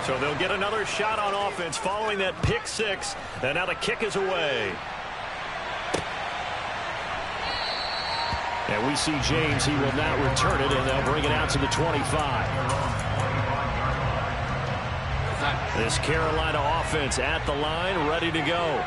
So they'll get another shot on offense following that pick six. And now the kick is away. And we see James. He will not return it, and they'll bring it out to the 25. This Carolina offense at the line, ready to go.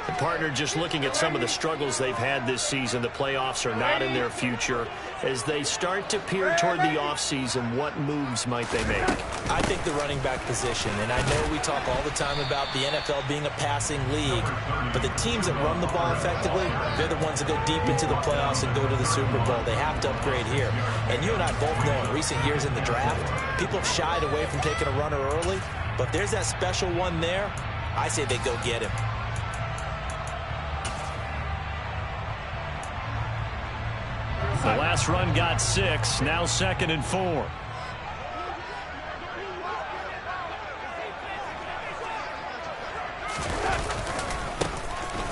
The partner just looking at some of the struggles they've had this season. The playoffs are not in their future. As they start to peer toward the offseason, what moves might they make? I think the running back position, and I know we talk all the time about the NFL being a passing league, but the teams that run the ball effectively, they're the ones that go deep into the playoffs and go to the Super Bowl. They have to upgrade here. And you and I both know in recent years in the draft, people have shied away from taking a runner early, but there's that special one there. I say they go get him. The last run got 6, now 2nd and 4.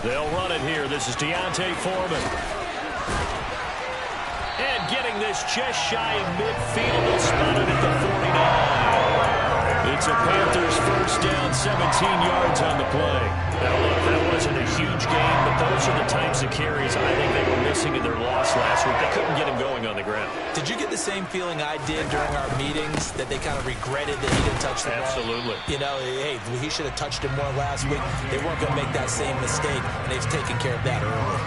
They'll run it here. This is D'Onta Foreman. And getting this just shy of midfield. They'll spot it at the 49. It's a Panthers first down, 17 yards on the play. Now, look, that wasn't a huge game, but those are the types of carries I think they were missing in their loss last week. They couldn't get him going on the ground. Did you get the same feeling I did during our meetings, that they kind of regretted that he didn't touch the ball? Absolutely. You know, hey, he should have touched him more last week. They weren't going to make that same mistake, and they've taken care of that early.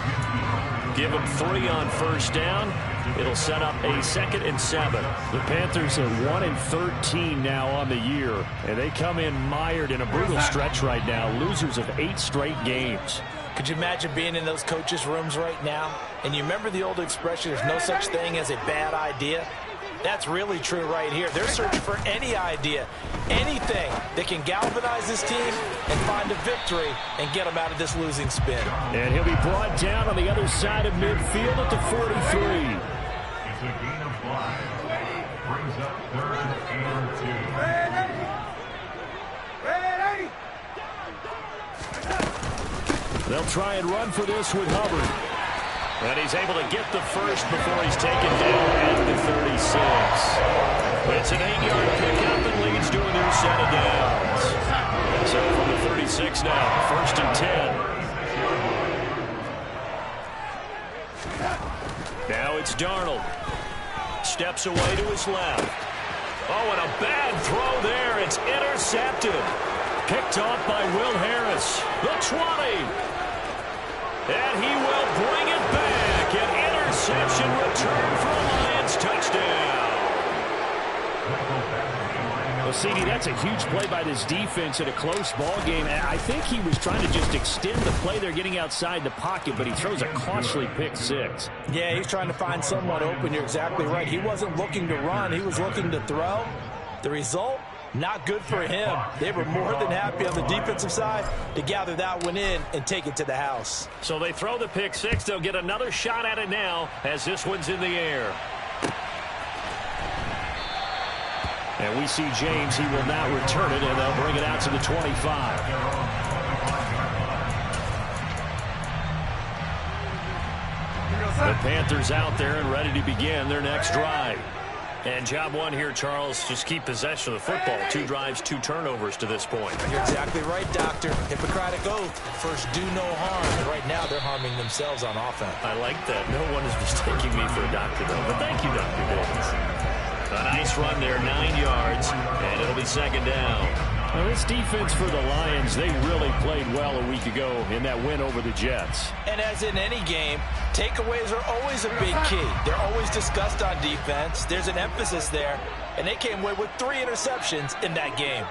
Give him 3 on first down. It'll set up a 2nd and 7. The Panthers are 1-13 now on the year, and they come in mired in a brutal stretch right now, losers of 8 straight games. Could you imagine being in those coaches' rooms right now? And you remember the old expression, there's no such thing as a bad idea? That's really true right here. They're searching for any idea, anything that can galvanize this team and find a victory and get them out of this losing spin. And he'll be brought down on the other side of midfield at the 43. It's a gain of 5. Brings up 3rd and 2. They'll try and run for this with Hubbard. And he's able to get the first before he's taken down at the 36. It's an 8-yard pickup and leads to a new set of downs. So from the 36 now, 1st and 10. Now it's Darnold. Steps away to his left. Oh, and a bad throw there. It's intercepted. Picked off by Will Harris. The 20. And he will bring it back. An interception return for a Lions touchdown. Well, CD, that's a huge play by this defense in a close ball game. I think he was trying to just extend the play. They're getting outside the pocket, but he throws a costly pick 6. Yeah, he's trying to find someone open. You're exactly right. He wasn't looking to run. He was looking to throw. The result? Not good for him. They were more than happy on the defensive side to gather that one in and take it to the house. So they throw the pick 6. They'll get another shot at it now as this one's in the air. And we see James. He will not return it, and they'll bring it out to the 25. The Panthers out there and ready to begin their next drive. And job one here, Charles, just keep possession of the football. 2 drives, 2 turnovers to this point. You're exactly right, Doctor. Hippocratic oath. First, do no harm. And right now, they're harming themselves on offense. I like that. No one is mistaking me for a doctor, though. But thank you, Dr. Davis. A nice run there, 9 yards, and it'll be 2nd down. Now, this defense for the Lions, they really played well a week ago in that win over the Jets. And as in any game, takeaways are always a big key. They're always discussed on defense. There's an emphasis there, and they came away with 3 interceptions in that game.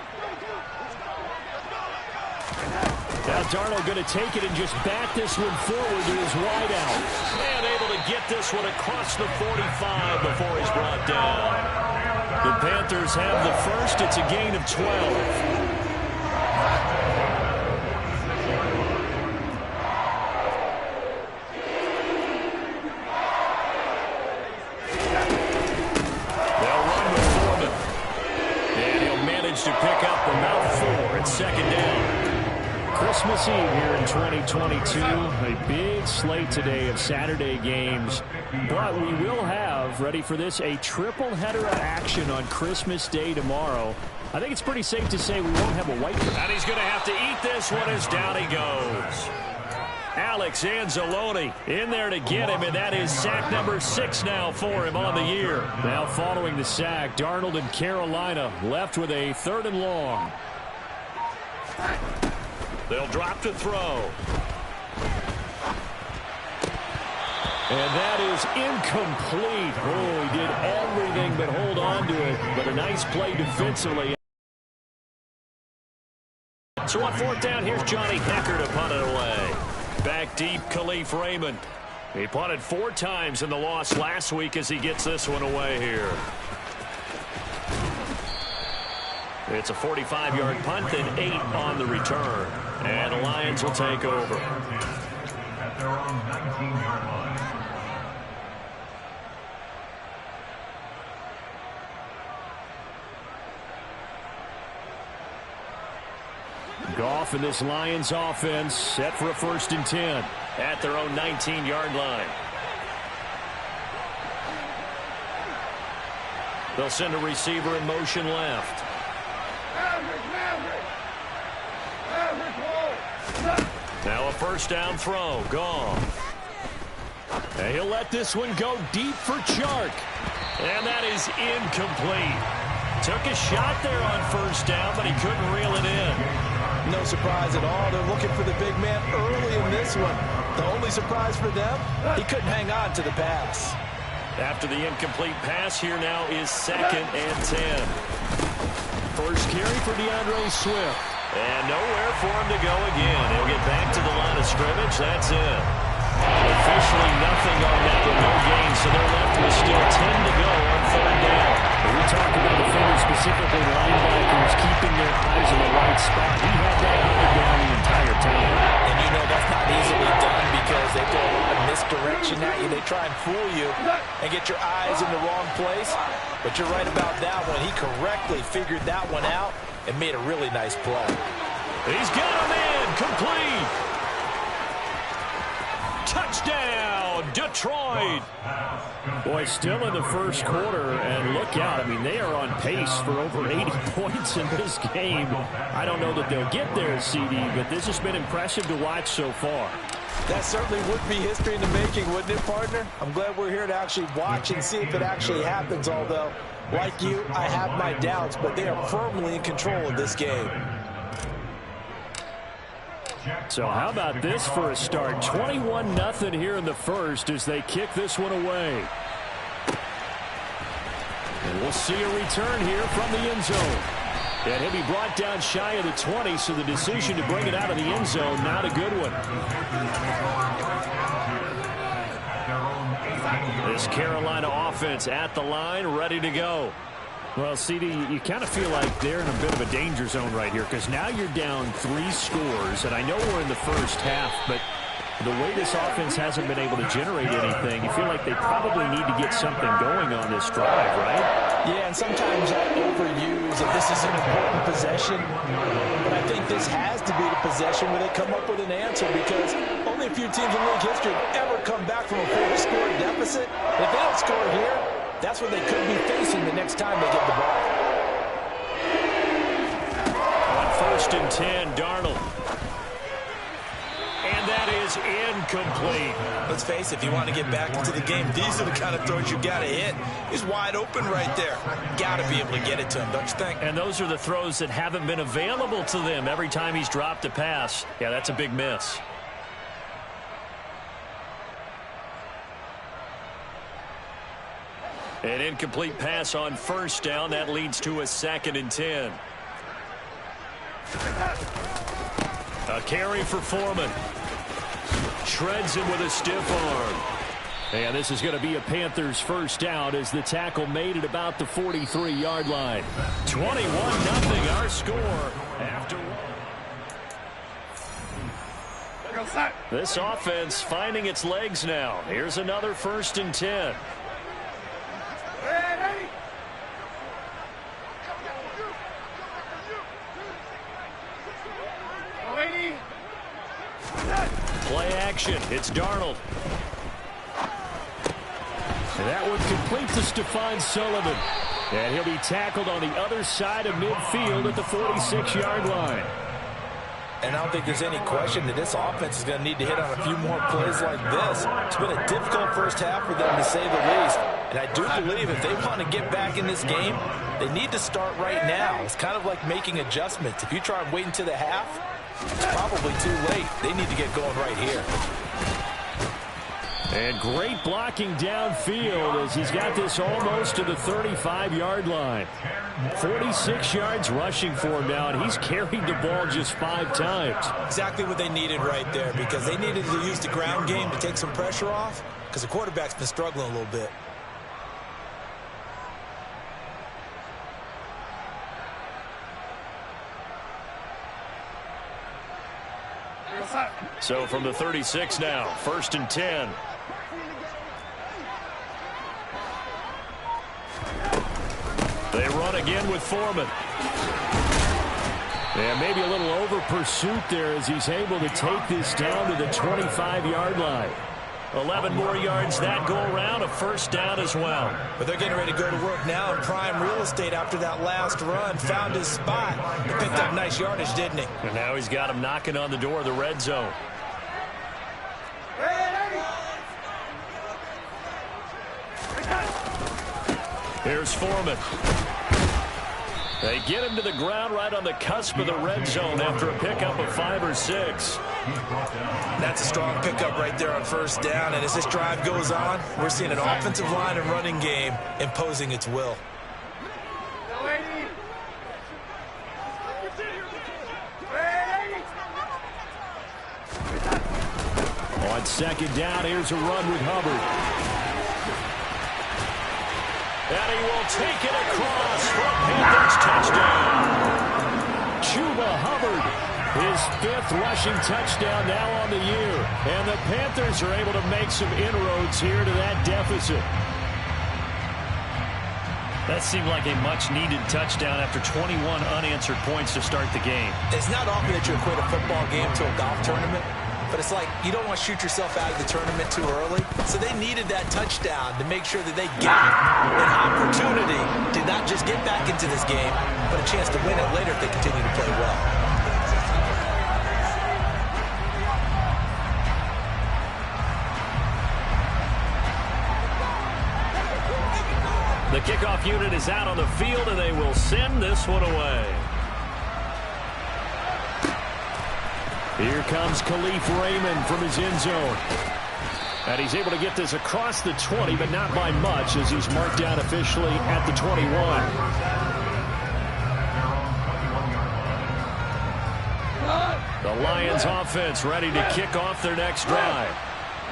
Now Darnold going to take it and just bat this one forward to his wideout. And able to get this one across the 45 before he's brought down. The Panthers have the first. It's a gain of 12. To pick up about 4 at 2nd down. Christmas Eve here in 2022. A big slate today of Saturday games. But we will have, ready for this, a triple header of action on Christmas Day tomorrow. I think it's pretty safe to say we won't have a white. And he's going to have to eat this one as down he goes. Alex Anzalone in there to get him, and that is sack number 6 now for him on the year. Now following the sack, Darnold and Carolina left with a 3rd and long. They'll drop to throw. And that is incomplete. Oh, he did everything but hold on to it, but a nice play defensively. So on 4th down, here's Johnny Hekker to punt it away. Back deep, Khalif Raymond. He punted 4 times in the loss last week as he gets this one away here. It's a 45-yard punt, then 8 on the return. And the Lions will take over. At their own 19-yard line. Goff and this Lions offense set for a 1st and 10 at their own 19-yard line. They'll send a receiver in motion left. Now a 1st down throw. Goff. And he'll let this one go deep for Chark. And that is incomplete. Took a shot there on 1st down, but he couldn't reel it in. No surprise at all. They're looking for the big man early in this one. The only surprise for them, he couldn't hang on to the pass. After the incomplete pass, here now is 2nd and 10. First carry for DeAndre Swift. And nowhere for him to go again. He'll get back to the line of scrimmage. That's it. Officially nothing on that with no gain, so they're left with still 10 to go on 3rd down. We talked about defenders, specifically linebackers, keeping their eyes in the right spot. He had that eye down the entire time. And you know that's not easily done because they throw a lot of misdirection at you. They try and fool you and get your eyes in the wrong place. But you're right about that one. He correctly figured that one out and made a really nice play. He's got him in. Complete. Touchdown, Detroit. Boy, still in the 1st quarter, and look out. I mean, they are on pace for over 80 points in this game. I don't know that they'll get there, CD, but this has been impressive to watch so far. That certainly would be history in the making, wouldn't it, partner? I'm glad we're here to actually watch and see if it actually happens, although, like you, I have my doubts, but they are firmly in control of this game. So how about this for a start? 21-0 here in the 1st as they kick this one away. And we'll see a return here from the end zone. And he'll be brought down shy of the 20, so the decision to bring it out of the end zone, not a good one. This Carolina offense at the line, ready to go. Well, CD, you kind of feel like they're in a bit of a danger zone right here because now you're down 3 scores, and I know we're in the 1st half, but the way this offense hasn't been able to generate anything, you feel like they probably need to get something going on this drive, right? Yeah, and sometimes I overuse that this is an important possession, but I think this has to be the possession where they come up with an answer because only a few teams in league history have ever come back from a 4-score deficit. If they don't score here, that's what they could be facing the next time they get the ball. On 1st and 10, Darnold. And that is incomplete. Let's face it, if you want to get back into the game, these are the kind of throws you got to hit. He's wide open right there. Got to be able to get it to him, don't you think? And those are the throws that haven't been available to them every time he's dropped a pass. Yeah, that's a big miss. An incomplete pass on 1st down. That leads to a 2nd and 10. A carry for Foreman. Shreds him with a stiff arm. And this is going to be a Panthers 1st down as the tackle made it about the 43-yard line. 21-0 our score after this offense finding its legs now. Here's another 1st and 10. Play action. It's Darnold. And that would complete to Stephon Sullivan. And he'll be tackled on the other side of midfield at the 46-yard line. And I don't think there's any question that this offense is going to need to hit on a few more plays like this. It's been a difficult first half for them, to say the least. And I do believe if they want to get back in this game, they need to start right now. It's kind of like making adjustments. If you try and wait until the half, it's probably too late. They need to get going right here. And great blocking downfield as he's got this almost to the 35-yard line. 46 yards rushing for him now, and he's carried the ball just 5 times. Exactly what they needed right there, because they needed to use the ground game to take some pressure off, because the quarterback's been struggling a little bit. So from the 36 now, 1st and 10. They run again with Foreman. And maybe a little over pursuit there as he's able to take this down to the 25-yard line. 11 more yards that go around, a first down as well. But they're getting ready to go to work now in prime real estate after that last run. Found his spot. He picked up nice yardage, didn't he? And now he's got him knocking on the door of the red zone. Here's Foreman. They get him to the ground right on the cusp of the red zone after a pickup of 5 or 6. That's a strong pickup right there on first down. And as this drive goes on, we're seeing an offensive line and running game imposing its will. On second down, here's a run with Hubbard. And he will take it across for a Panthers touchdown. Chuba Hubbard, his 5th rushing touchdown now on the year. And the Panthers are able to make some inroads here to that deficit. That seemed like a much-needed touchdown after 21 unanswered points to start the game. It's not often that you equate a football game to a golf tournament. But it's like you don't want to shoot yourself out of the tournament too early. So they needed that touchdown to make sure that they get an opportunity to not just get back into this game, but a chance to win it later if they continue to play well. The kickoff unit is out on the field, and they will send this one away. Here comes Khalif Raymond from his end zone. And he's able to get this across the 20, but not by much, as he's marked down officially at the 21. The Lions offense ready to kick off their next drive.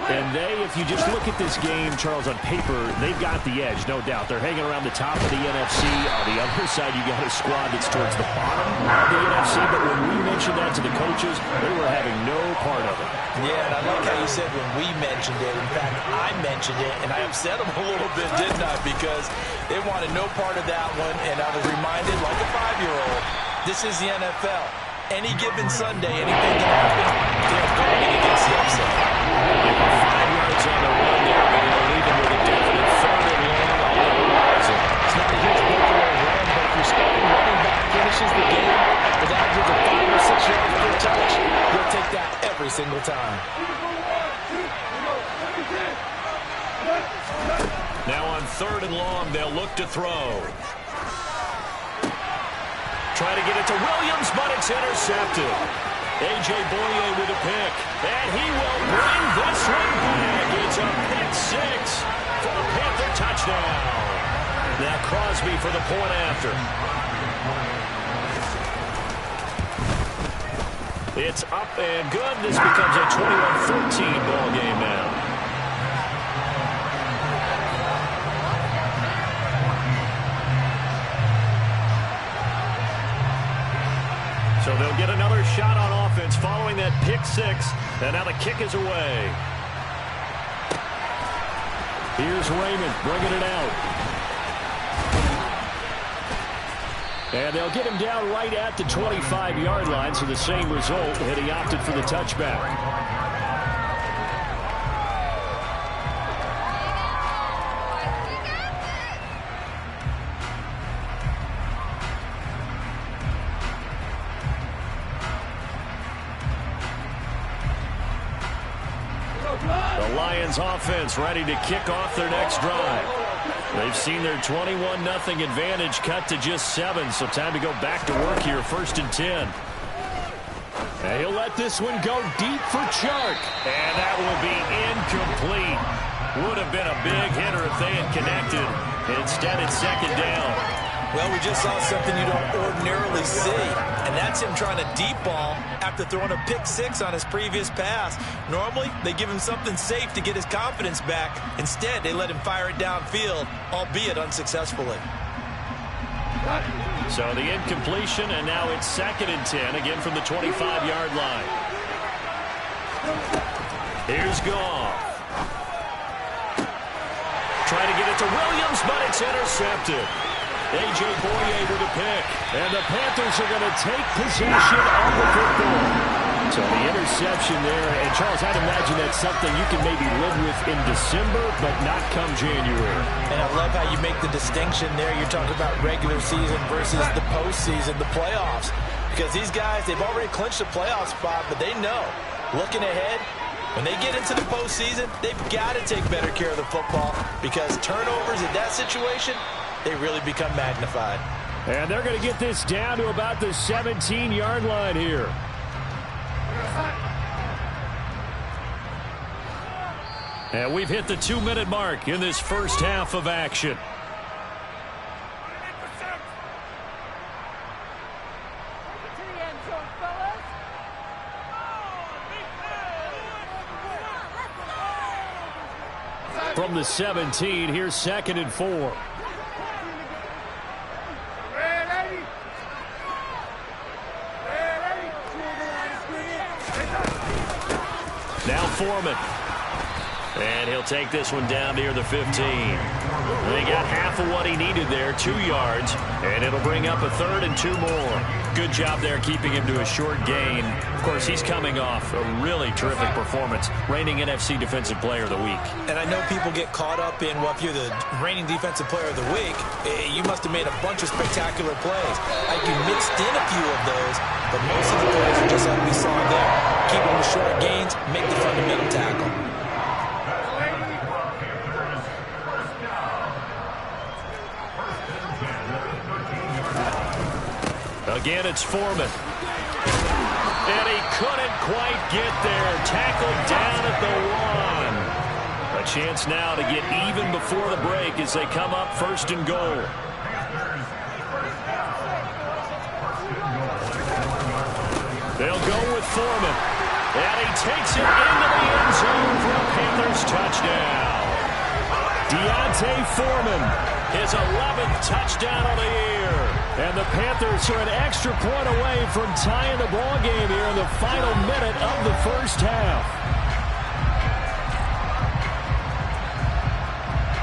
And they, if you just look at this game, Charles, on paper, they've got the edge, no doubt. They're hanging around the top of the NFC. On the other side, you got a squad that's towards the bottom of the NFC. But when we mentioned that to the coaches, they were having no part of it. Yeah, and I like how you said when we mentioned it. In fact, I mentioned it, and I upset them a little bit, didn't I? Because they wanted no part of that one. And I was reminded, like a 5-year-old, this is the NFL. Any given Sunday, anything can happen. They're going against the upset. 5 yards on the run there, but they'll leave him with a definite 3rd and long on the horizon. It's not a huge breakaway run, but if your starting running back finishes the game with averages of 5 or 6 yards per touch, you'll take that every single time. Now on 3rd and long, they'll look to throw. Try to get it to Williams, but it's intercepted. A.J. Boye with a pick, and he will bring this one back. It's a pick 6 for the Panther touchdown. Now Crosby for the point after. It's up and good. This becomes a 21-14 ball game now. So they'll get another shot on offense following that pick 6. And now the kick is away. Here's Raymond bringing it out. And they'll get him down right at the 25-yard line, so the same result, and he opted for the touchback. Lions offense ready to kick off their next drive. They've seen their 21-0 advantage cut to just 7, so time to go back to work here, 1st and 10. And he'll let this one go deep for Chark. And that will be incomplete. Would have been a big hitter if they had connected. Instead, it's 2nd down. Well, we just saw something you don't ordinarily see, and that's him trying to deep ball after throwing a pick 6 on his previous pass. Normally, they give him something safe to get his confidence back. Instead, they let him fire it downfield, albeit unsuccessfully. So the incompletion, and now it's 2nd and 10, again from the 25-yard line. Here's Goff. Trying to get it to Williams, but it's intercepted. A.J. Bouye with a pick. And the Panthers are going to take possession of the football. So the interception there. And, Charles, I'd imagine that's something you can maybe live with in December, but not come January. And I love how you make the distinction there. You're talking about regular season versus the postseason, the playoffs. Because these guys, they've already clinched a playoff spot, but they know, looking ahead, when they get into the postseason, they've got to take better care of the football because turnovers in that situation, they really become magnified. And they're going to get this down to about the 17-yard line here. And we've hit the 2-minute mark in this first half of action. From the 17, here's 2nd and 4. Now Foreman. And he'll take this one down near the 15. They got half of what he needed there, 2 yards. And it'll bring up a 3rd and 2 more. Good job there keeping him to a short gain. Of course, he's coming off a really terrific performance. Reigning NFC Defensive Player of the Week. And I know people get caught up in, well, if you're the reigning Defensive Player of the Week, you must have made a bunch of spectacular plays. Like you mixed in a few of those, but most of the plays are just like we saw there. Keep them with short gains, make the fundamental tackle. Again, it's Foreman. And he couldn't quite get there. Tackled down at the 1. A chance now to get even before the break as they come up 1st and goal. They'll go with Foreman. And he takes it into the end zone for a Panthers touchdown. D'Onta Foreman, his 11th touchdown of the year. And the Panthers are an extra point away from tying the ball game here in the final minute of the first half.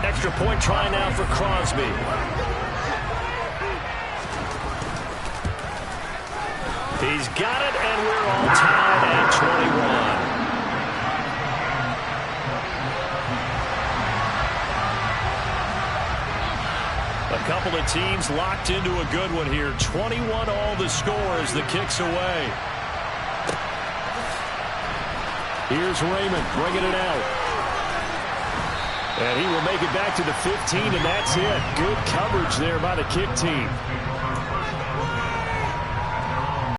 Extra point try now for Crosby. He's got it, and we're all tied at 21. A couple of teams locked into a good one here. 21 all the score as the kick's away. Here's Raymond bringing it out. And he will make it back to the 15, and that's it. Good coverage there by the kick team.